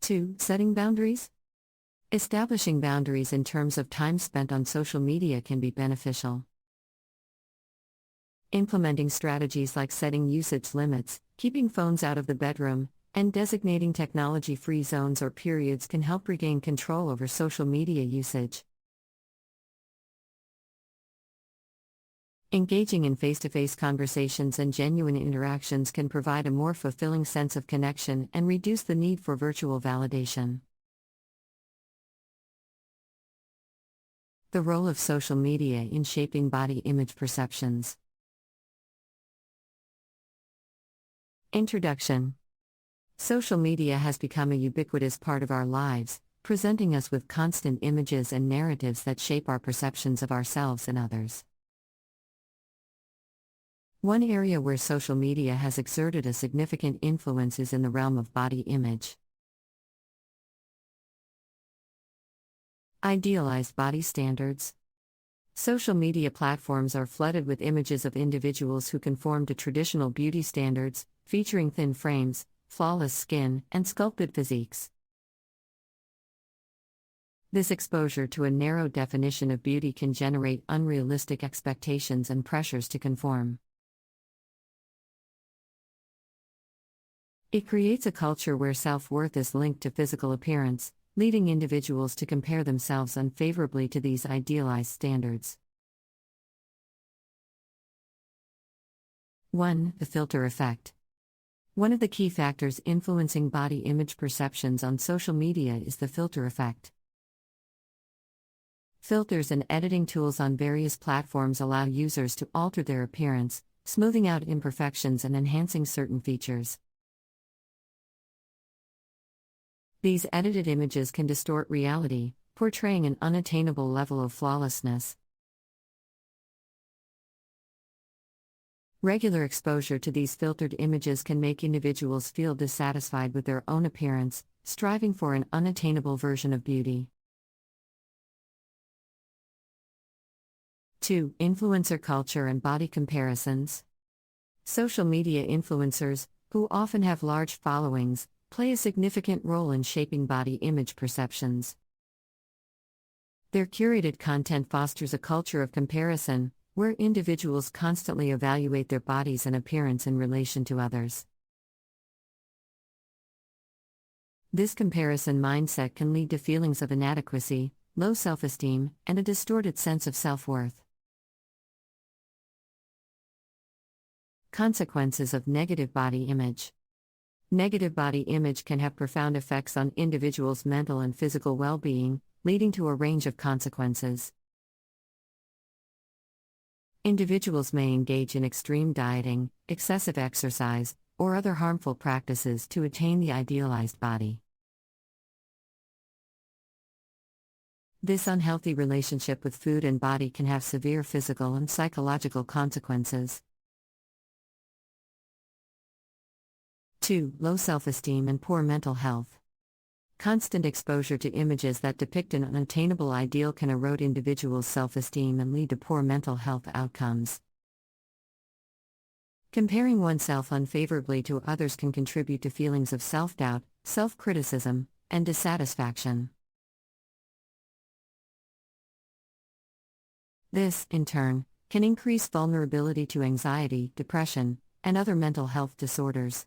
2. Setting boundaries. Establishing boundaries in terms of time spent on social media can be beneficial. Implementing strategies like setting usage limits, keeping phones out of the bedroom, and designating technology-free zones or periods can help regain control over social media usage. Engaging in face-to-face conversations and genuine interactions can provide a more fulfilling sense of connection and reduce the need for virtual validation. The role of social media in shaping body image perceptions. Introduction. Social media has become a ubiquitous part of our lives, presenting us with constant images and narratives that shape our perceptions of ourselves and others. One area where social media has exerted a significant influence is in the realm of body image. Idealized body standards. Social media platforms are flooded with images of individuals who conform to traditional beauty standards, featuring thin frames, flawless skin, and sculpted physiques. This exposure to a narrow definition of beauty can generate unrealistic expectations and pressures to conform. It creates a culture where self-worth is linked to physical appearance, leading individuals to compare themselves unfavorably to these idealized standards. 1. The filter effect. One of the key factors influencing body image perceptions on social media is the filter effect. Filters and editing tools on various platforms allow users to alter their appearance, smoothing out imperfections and enhancing certain features. These edited images can distort reality, portraying an unattainable level of flawlessness. Regular exposure to these filtered images can make individuals feel dissatisfied with their own appearance, striving for an unattainable version of beauty. 2. Influencer culture and body comparisons. Social media influencers, who often have large followings, play a significant role in shaping body image perceptions. Their curated content fosters a culture of comparison, where individuals constantly evaluate their bodies and appearance in relation to others. This comparison mindset can lead to feelings of inadequacy, low self-esteem, and a distorted sense of self-worth. Consequences of negative body image. Negative body image can have profound effects on individuals' mental and physical well-being, leading to a range of consequences. Individuals may engage in extreme dieting, excessive exercise, or other harmful practices to attain the idealized body. This unhealthy relationship with food and body can have severe physical and psychological consequences. 2. Low self-esteem and poor mental health. Constant exposure to images that depict an unattainable ideal can erode individuals' self-esteem and lead to poor mental health outcomes. Comparing oneself unfavorably to others can contribute to feelings of self-doubt, self-criticism, and dissatisfaction. This, in turn, can increase vulnerability to anxiety, depression, and other mental health disorders.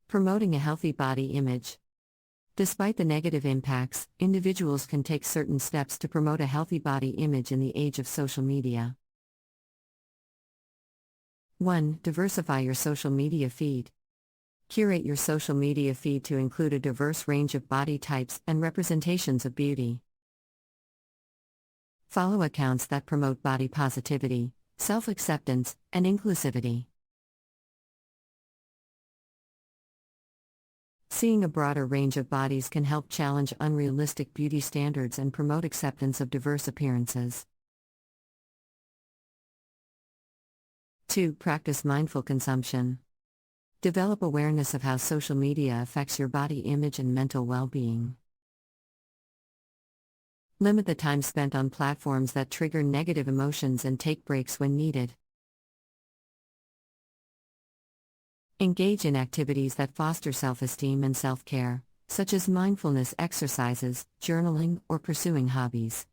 Promoting a healthy body image. Despite the negative impacts, individuals can take certain steps to promote a healthy body image in the age of social media. 1. Diversify your social media feed. Curate your social media feed to include a diverse range of body types and representations of beauty. Follow accounts that promote body positivity, self-acceptance, and inclusivity. Seeing a broader range of bodies can help challenge unrealistic beauty standards and promote acceptance of diverse appearances. 2. Practice mindful consumption. Develop awareness of how social media affects your body image and mental well-being. Limit the time spent on platforms that trigger negative emotions and take breaks when needed. Engage in activities that foster self-esteem and self-care, such as mindfulness exercises, journaling, or pursuing hobbies.